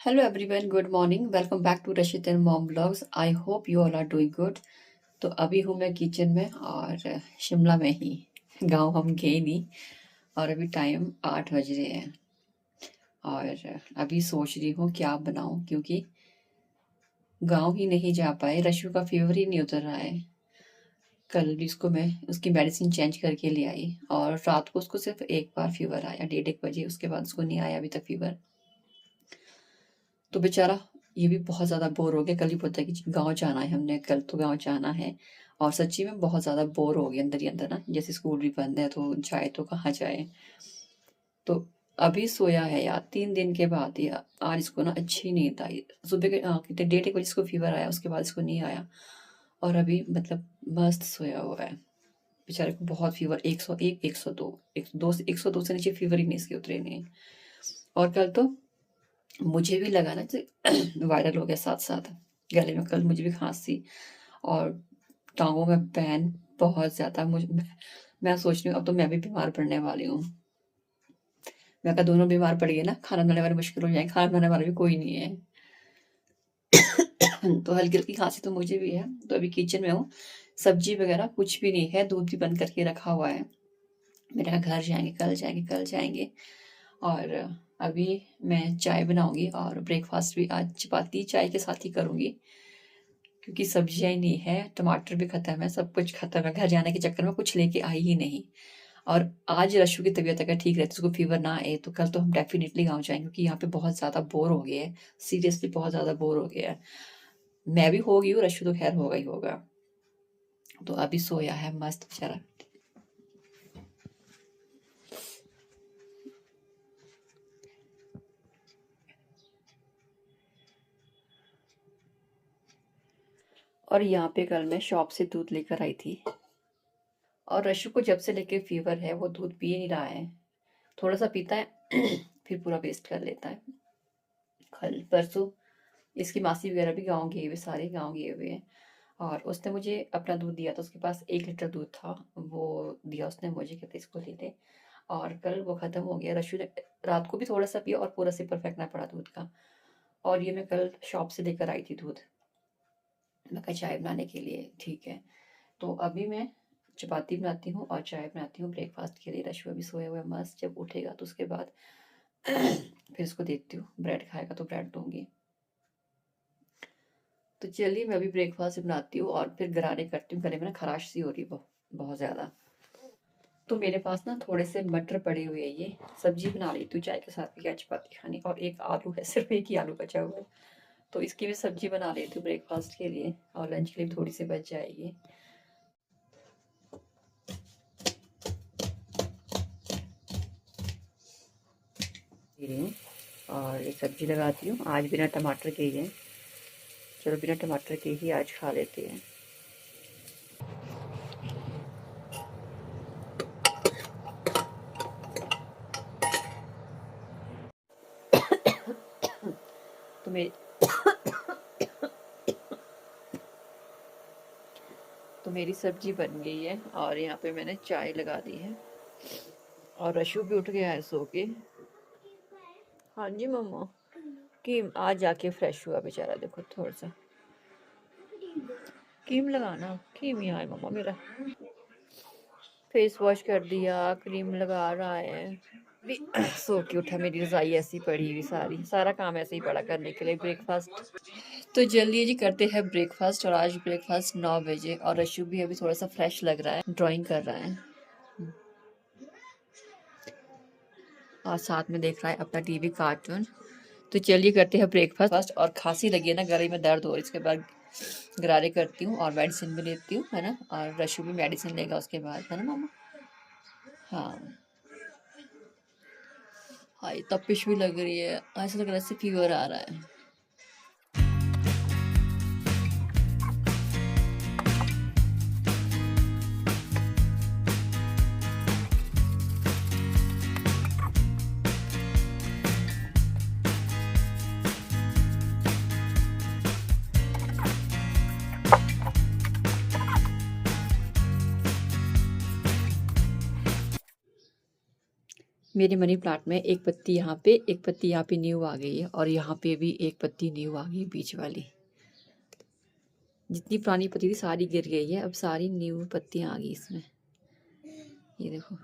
Hello everyone, good morning. Welcome back to Rashid and Mom Vlogs. I hope you all are doing good. तो अभी हूँ मैं kitchen में और शिमला में ही। गांव हम गए नहीं और अभी टाइम 8 बज रहे हैं और अभी सोच रही हूँ क्या बनाऊँ, क्योंकि गांव ही नहीं जा पाए। रशु का फीवर ही नहीं उतर रहा है। कल भी उसको मैं उसकी मेडिसिन चेंज करके ले आई और रात को उसको सिर्फ एक बार फीवर आया, 1:30 बजे। उसके बाद उसको नहीं आया अभी तक फीवर। तो बेचारा ये भी बहुत ज़्यादा बोर हो गया। कल ही बोलता है कि गाँव जाना है, हमने कल तो गाँव जाना है। और सच्ची में बहुत ज़्यादा बोर हो गया अंदर ही अंदर ना, जैसे स्कूल भी बंद है तो जाए तो कहाँ जाए। तो अभी सोया है यार 3 दिन के बाद। या आज इसको ना अच्छी नींद आई। सुबह के कितने 1:30 बजे इसको फीवर आया, उसके बाद इसको नहीं आया और अभी मतलब मस्त सोया हुआ है। बेचारे को बहुत फीवर, 101, 102, 102 से 102 से नीचे फीवर ही नहीं इसके उतरे नहीं। और कल तो मुझे भी लगा ना वायरल हो गया साथ साथ गले में। कल मुझे भी खांसी और टांगों में पेन बहुत ज्यादा। मैं सोच रही हूँ अब तो मैं भी बीमार पड़ने वाली हूँ। मैं कहा दोनों बीमार पड़ गए ना, खाना बनाने वाले मुश्किल हो जाएंगे, खाना बनाने वाला भी कोई नहीं है। तो हल्की हल्की खांसी तो मुझे भी है। तो अभी किचन में हूँ, सब्जी वगैरह कुछ भी नहीं है, दूध भी बंद करके रखा हुआ है। मेरे यहाँ घर जाएंगे, कल जाएंगे, कल जाएंगे। और अभी मैं चाय बनाऊंगी और ब्रेकफास्ट भी आज चपाती चाय के साथ ही करूंगी, क्योंकि सब्जियां ही नहीं है, टमाटर भी खत्म है, सब कुछ खत्म है। घर जाने के चक्कर में कुछ लेके आई ही नहीं। और आज रशु की तबीयत अगर ठीक रहती, उसको फीवर ना आए, तो कल तो हम डेफिनेटली गाँव जाएंगे, क्योंकि यहाँ पे बहुत ज़्यादा बोर हो गए हैं। सीरियसली बहुत ज़्यादा बोर हो गया है। मैं भी हो गई हूँ, रशु तो खैर होगा ही होगा। तो अभी सोया है मस्त बेचारा। और यहाँ पे कल मैं शॉप से दूध लेकर आई थी और रशु को जब से लेके फीवर है वो दूध पी नहीं रहा है। थोड़ा सा पीता है फिर पूरा वेस्ट कर लेता है। कल परसों इसकी मासी वगैरह भी गाँव गए हुए, सारे गाँव गए हुए हैं। और उसने मुझे अपना दूध दिया था, उसके पास 1 लीटर दूध था, वो दिया उसने मुझे, कहते इसको ले ले। और कल वो खत्म हो गया। रशु ने रात को भी थोड़ा सा पिया और पूरा सिपर फेंकना पड़ा दूध का। और ये मैं कल शॉप से लेकर आई थी दूध, मैं कहा चाय बनाने के लिए। ठीक है, तो अभी मैं चपाती बनाती हूँ और चाय बनाती हूँ ब्रेकफास्ट के लिए। रशु अभी सोया हुआ है मस्त, जब उठेगा तो उसके बाद फिर इसको देखती हूँ, ब्रेड खाएगा तो ब्रेड दूंगी। तो चलिए मैं अभी ब्रेकफास्ट बनाती हूँ और फिर गरारे करती हूँ। गले में ना खराश सी हो रही है बहुत ज़्यादा। तो मेरे पास ना थोड़े से मटर पड़े हुए हैं, ये सब्जी बना लेती हूँ चाय के साथ, क्या चपाती खानी। और एक आलू है, सिर्फ एक ही आलू बचा हुआ है, तो इसकी भी सब्जी बना लेती हूँ ब्रेकफास्ट के लिए, और लंच के लिए थोड़ी सी बच जाएगी। और ये सब्जी लगाती हूँ। आज बिना टमाटर के ही है, चलो बिना टमाटर के ही आज खा लेते हैं। तो मेरी तो मेरी सब्जी बन गई है और यहाँ पे मैंने चाय लगा दी है। और रशु भी उठ गया है सो के। हाँ जी मम्मा, कि आज जाके फ्रेश हुआ बेचारा, देखो थोड़ा सा क्रीम लगाना। क्रीम यहाँ है मम्मा, मेरा फेस वॉश कर दिया, क्रीम लगा रहा है। भी सो के उठा, मेरी रजाई ऐसी पड़ी हुई, सारा काम ऐसे ही पड़ा करने के लिए। ब्रेकफास्ट तो जल्दी जी करते हैं ब्रेकफास्ट। और आज ब्रेकफास्ट 9 बजे। और रशु भी अभी थोड़ा सा फ्रेश लग रहा है, ड्राइंग कर रहा है और साथ में देख रहा है अपना टीवी कार्टून। तो चलिए करते हैं ब्रेकफास्ट। और खांसी लगी है ना, गले में दर्द हो रही है, इसके बाद गरारे करती हूँ और मेडिसिन भी लेती हूँ, है ना। और रशु भी मेडिसिन लेगा उसके बाद, है ना मामा। हाँ हाँ, तपिश भी लग रही है, ऐसा लग रहा है फीवर आ रहा है। मेरी मनी प्लांट में एक पत्ती यहाँ पे, एक पत्ती यहाँ पे न्यू आ गई है, और यहाँ पे भी एक पत्ती न्यू आ गई है बीच वाली। जितनी पुरानी पत्ती थी सारी गिर गई है, अब सारी न्यू पत्तियाँ आ गई इसमें। ये देखो।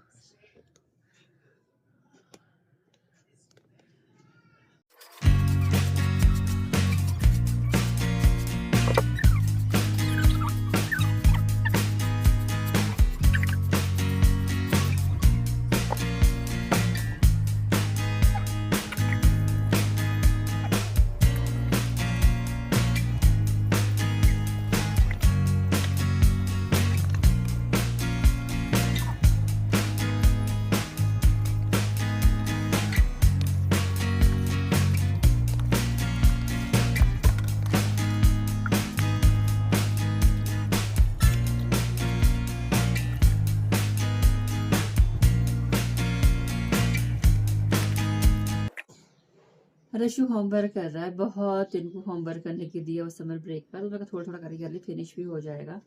रशु होमवर्क कर रहा है, बहुत इनको होमवर्क करने के दिया उस समर ब्रेक पर, तो मैं थोड़ा थोड़ा करके कर ली, फिनिश भी हो जाएगा।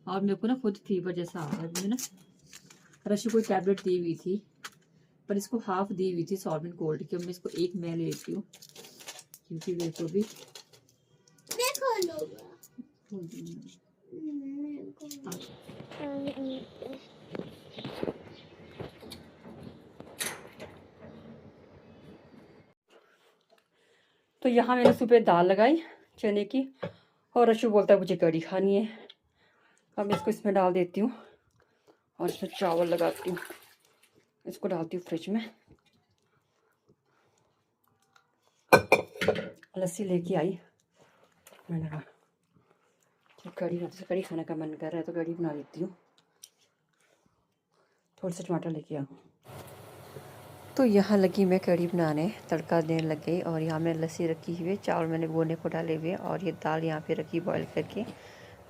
और मेरे को ना खुद फीवर जैसा आ रहा है। मैंने ना रशु को टैबलेट दी हुई थी, पर इसको हाफ दी हुई थी सॉल्वेंट कोल्ड की। मैं इसको एक मैं ले लेती हूँ, क्योंकि मेरे को भी तो यहाँ मैंने सुबह दाल लगाई चने की, और रशु बोलता है मुझे कढ़ी खानी है। अब मैं इसको इसमें डाल देती हूँ, और इसमें चावल लगाती हूँ, इसको डालती हूँ फ्रिज में। लस्सी लेके आई, मैंने कहा कढ़ी कढ़ी खाने का मन कर रहा है तो कढ़ी बना देती हूँ। थोड़े से टमाटर लेके आऊँ। तो यहाँ लगी मैं कढ़ी बनाने, तड़का देने लग गई। और यहाँ मैंने लस्सी रखी हुई है, चावल मैंने बोने को डाले हुए, और ये दाल यहाँ पे रखी बॉईल करके।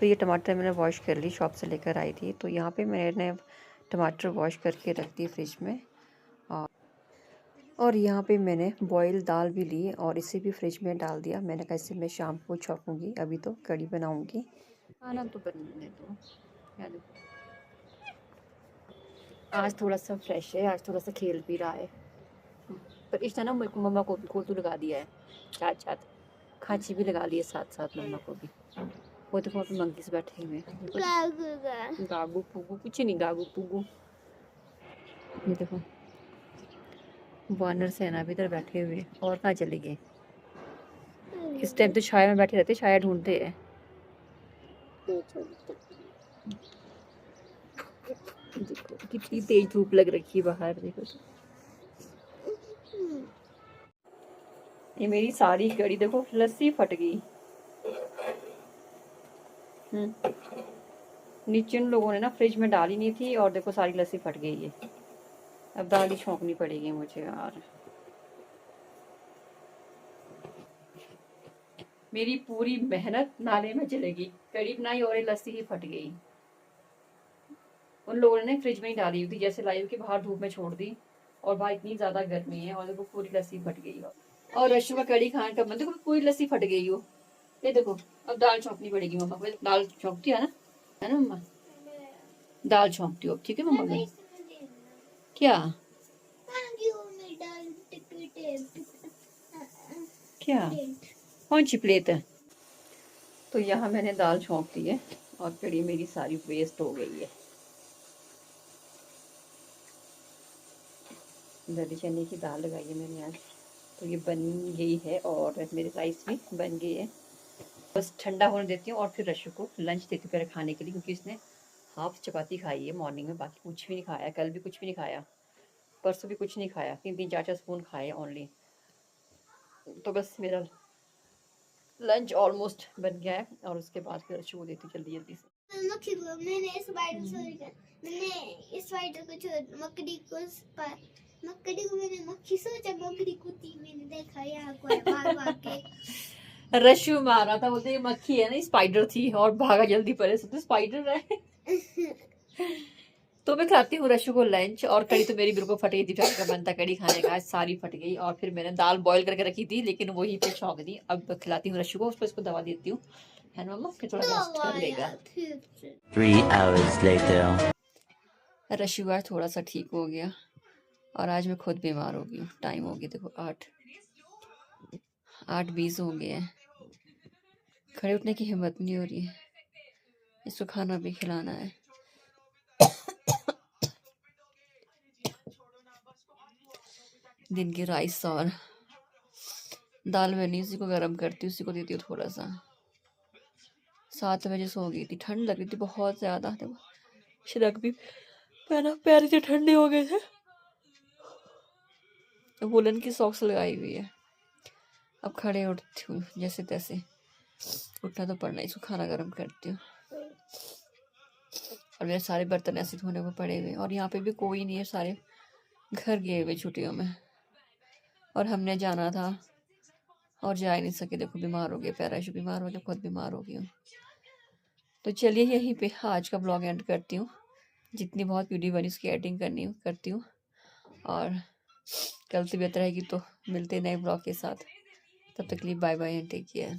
तो ये टमाटर मैंने वॉश कर ली, शॉप से लेकर आई थी। तो यहाँ पे मैंने टमाटर वॉश करके रख दी फ्रिज में। और यहाँ पे मैंने बॉईल दाल भी ली और इसे भी फ्रिज में डाल दिया। मैंने कहा इसे मैं शाम को छौंकूँगी, अभी तो कढ़ी बनाऊँगी। खाना तो बनने दो। आज थोड़ा सा फ्रेश है, आज थोड़ा सा खेल भी रहा है, पर इस ना मेरे को मम्मा को भी कोतू लगा दिया है, साथ साथ खांची भी लगा ली है साथ साथ मम्मा को भी। वो तो वहाँ पे मंकी से बैठे हुए हैं, गागू पुगू कुछ नहीं, गागू पुगू। ये देखो वानर सेना भी इधर बैठे हुए, और कहाँ चले गए। इस टाइम तो छाया में बैठे रहते, छाया ढूंढते हैं। देखो कितनी तेज धूप लग रखी है बाहर, देखो तो। ये मेरी सारी कड़ी देखो लस्सी फट गई। नीचे उन लोगों ने ना फ्रिज में डाली नहीं थी, और देखो सारी लस्सी फट गई है। अब दाल ही छोंकनी पड़ेगी मुझे यार। मेरी पूरी मेहनत नाले में चलेगी, कड़ी बनाई और ये लस्सी ही फट गई। उन लोगों ने फ्रिज में ही डाली हुई थी, जैसे लाई के बाहर धूप में छोड़ दी, और बाहर इतनी ज्यादा गर्मी है, और देखो पूरी लस्सी फट गई। और रशु का कड़ी खाने का मन, देखो पूरी लस्सी फट गई हो। ये देखो अब दाल छोंकनी पड़ेगी मम्मा को। दाल छोंकती है ना मम्मा, दाल छोंकती हो अब, ठीक है मम्मा को। क्या क्या कौन सी प्लेट है। तो यहाँ मैंने दाल छोंक दी है, और कड़ी मेरी सारी वेस्ट हो गई है। दही चने की दाल लगाई है मैंने आज, तो ये बन गई है, और मेरे राइस भी बन गई है। बस ठंडा होने देती हूँ, और फिर रशु को लंच देती हूँ पहले खाने के लिए, क्योंकि इसने हाफ चपाती खाई है मॉर्निंग में, बाकी कुछ भी नहीं खाया। कल भी कुछ भी नहीं खाया, परसों भी कुछ नहीं खाया, 3-3 4-4 स्पून खाए ओनली। तो बस मेरा लंच ऑलमोस्ट बन गया है, और उसके बाद फिर रशु को देती हूँ जल्दी जल्दी से। मकड़ी को मैंने मक्खी सोचा, मकड़ी कुत्ती मैंने देखा यहाँ को मार मार के। रशु मारा था, बोलते ये मक्खी है ना, स्पाइडर थी, और भागा जल्दी परे से, तो स्पाइडर है। तो मैं खाती हूँ रशु को लंच, और कड़ी तो मेरी बिल्कुल फट गई थी, का मन था कड़ी खाने का, सारी फट गई। और फिर मैंने दाल बॉईल करके रखी थी, लेकिन वही पे छौंक दी। अब खिलाती हूँ रशु को, उसको इसको दवा देती हूँ, है ना मम्मा, फिर थोड़ा रेस्ट कर लेगा। 3 hours later. रशु आज थोड़ा सा ठीक हो गया, और आज मैं खुद बीमार हो गई हूँ। टाइम हो गया देखो 8:20 हो गए हैं। खड़े उठने की हिम्मत नहीं हो रही है। इसको खाना भी खिलाना है। दिन की राइस और दाल बनी, उसी को गर्म करती हूँ, उसी को देती हूँ थोड़ा सा। 7 बजे सो गई थी, ठंड लग रही थी बहुत ज़्यादा। देखो शिरक भी पैर इतने ठंडे हो गए थे। वुलन की सॉक्स लगाई हुई है। अब खड़े उठती हूँ जैसे तैसे, उठना तो पड़ना। इसको खाना गर्म करती हूँ। और मेरे सारे बर्तन ऐसे धोने को पड़े हुए, और यहाँ पे भी कोई नहीं है, सारे घर गए हुए छुट्टियों में। और हमने जाना था और जा ही नहीं सके। देखो बीमार हो गए, पैराशू बीमार हो गया, खुद बीमार हो गई हूँ। तो चलिए यहीं पे आज का ब्लॉग एंड करती हूँ। जितनी बहुत वीडियो बनी उसकी एडिटिंग करती हूँ। और कल तबीयत रहेगी तो मिलते नए ब्लॉग के साथ। तब तक के लिए bye bye and take care.